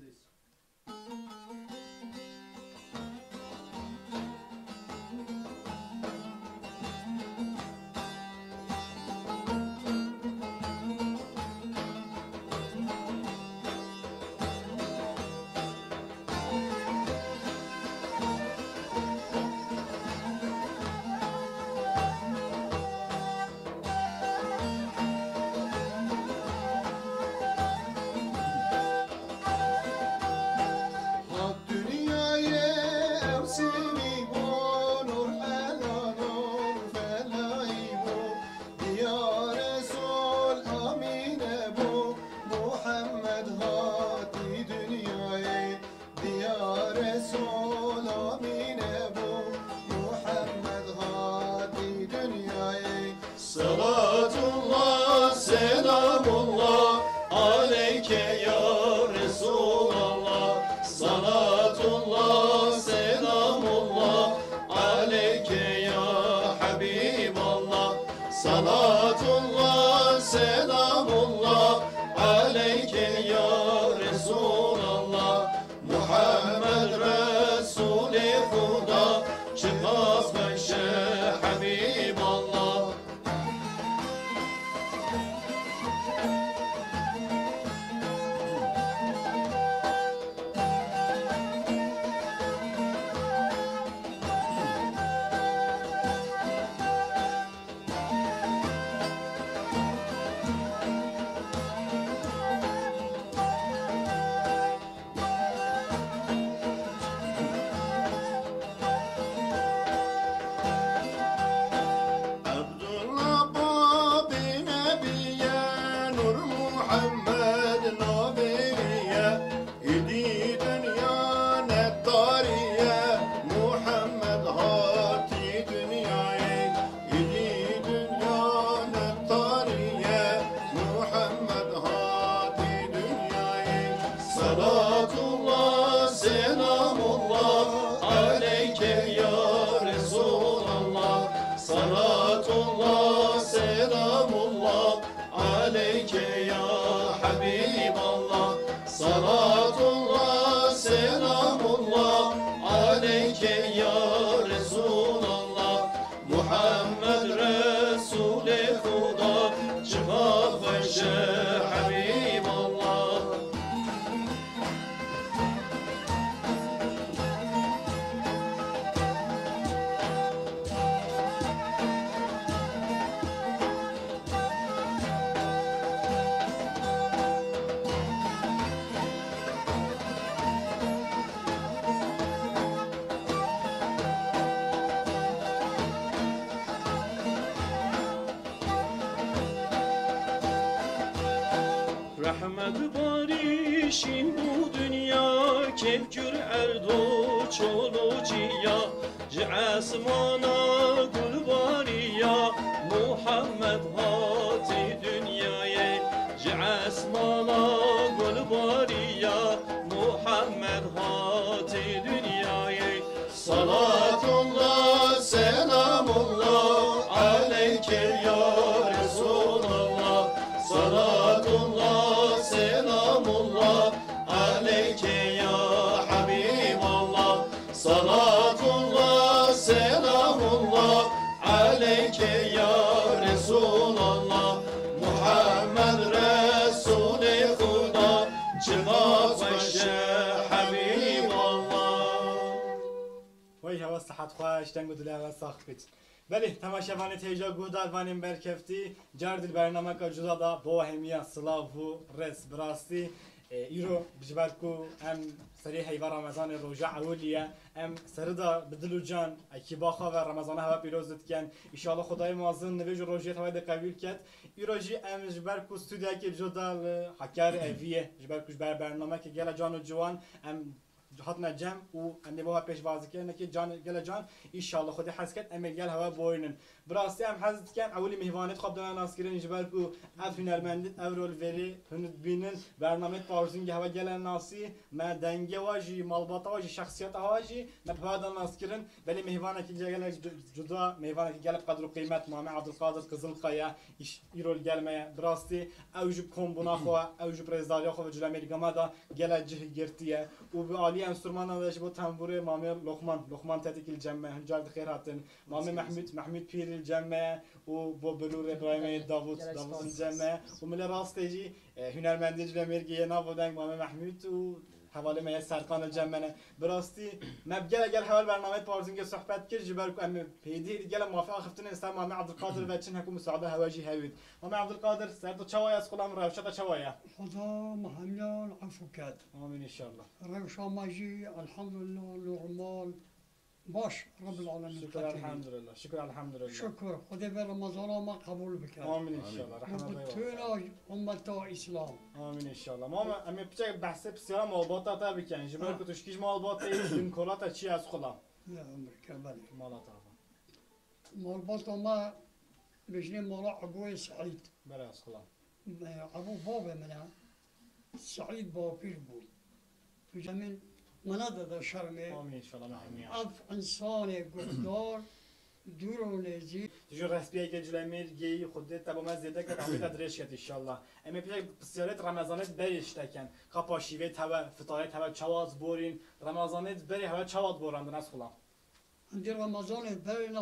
yayındayız. Salatullah, selamullah aleyke ya Resulallah. Salatullah, selamullah aleyke ya Habiballah. Salatullah, selamullah aleyke ya Resulallah. Muhammed Resul-i Huda, çıkmaz beşe Habiballah. Muhammed Nabiye idi dünya nettariye. Muhammed hati dünyayı idi dünya nettariye. Muhammed hati dünyayı. Salatullah, selamullah aleyke ya Resulallah. Salatullah, selamullah aleyke ya Habiballah. Salatullah, selamullah aleyke ya Resulallah. Muhammed Resul-i Huda, çıkar beşe Habiballah. Rahmet barişin bu dünya, kefkür erdo çoluciya. Ji asmana gul bariya, Muhammed hati dünyaya. Ji asmana gul bariya, Muhammed hati dünyaya. Salatullah, selamullah aleyke ya Resulallah. Salatullah, selamullah aleyke ya Habiballah. Salatullah, selamullah aleyke ya Resulallah. Muhammed Resul-i Huda, çıkar beşe Habiballah. وای هوا صحت خوش دنگ و دل هوا ساخت بید بله تماشاوان تیجا گودار وانیم برکفتی جرد برنامه که جدا دا با همیه سلاو و رس براستی ایرو بجبر کو ام سری حیوه رمضان روژه اولیه ام سردا بدلو جان اکی باخا و رمضان هوا پیروزت کن ایشالله خدای معظم نویج روژه هوا ده قبول کرد ایرو جی ام جبر کو استودیا که جدا حکر اویه جبر کوش بر برنامه که گل جان و جوان ام هاتنا جم و اندی با پیش بازی کنه که جان گل جان ان شاء الله خودی حس کرد امل گل هوا بوینن براستی هم حس کن اولی مهوانت خواب دادن ناسکرین جبر کو اف هنرمند اورول وری هند بینن برنامه پارزینگ هوا گل ناسی ما دنگه واجی مالباتا واجی شخصیت واجی ما بهذا ناسکرین ولی مهوانه که گل جدا مهوانه که گل قدر و قیمت محمد عبدالقادر قزل قیا ایرول گل ما براستی اوج کومبونا خو اوج پرزیدنت خو جل امریکا ما دا گل جه گرتیه و به عالی انسترومان داشت با تنبور مامي لقمان تاتيك الجمع هنجار خير هاتن مامي محمود پیر الجمع و با بلور ابراهیم داوود الجمع و من راست تيجي هنرمندی جل امریکا نابودن مامي محمود و حواله ما سرکان الجمع براستی مبگل اگر حوال برنامه پارزینگ صحبت کرد جبر کو ام پیدی گل موافق خفتن استاد محمد عبدالقادر و چن حکومت مساعده هواجی هوید محمد عبدالقادر سر تو چوای از خودم روشت چوایا خدا محمل عفو کرد آمین ان شاء الله روشا ماجی الحمد لله نورمال باش رب العالمین شكرا الحمد لله شكرا الحمد لله شکر خدا به رمضان ما قبول بکرد آمین ان شاء الله رحمت الله بطول امت اسلام آمین ان شاء الله ما امی پیچه بحث بسیار مالباتا تا بکن جبر کو توشکیش مالباتا این کولاتا چی از خودم یا امریکا بله مالاتا مربوط ما بجنی مولا عبو سعید بله از خودم عبو باب منه سعید با پیر بود تو جمین منه داده شرمه آمین ان شاء الله محمی اف انسان گفتار دور و نزدیک جو رسپیه که جلوی میرگی خودت تبا من زیاده که تحویل درش کرد ان شاء الله امی پیچه بسیارت رمضانت بریش تکن کپاشیوه تبا فطاره تبا چواز بورین رمضانت بری هوا چواد بورندن از خودم عندي رمضان بين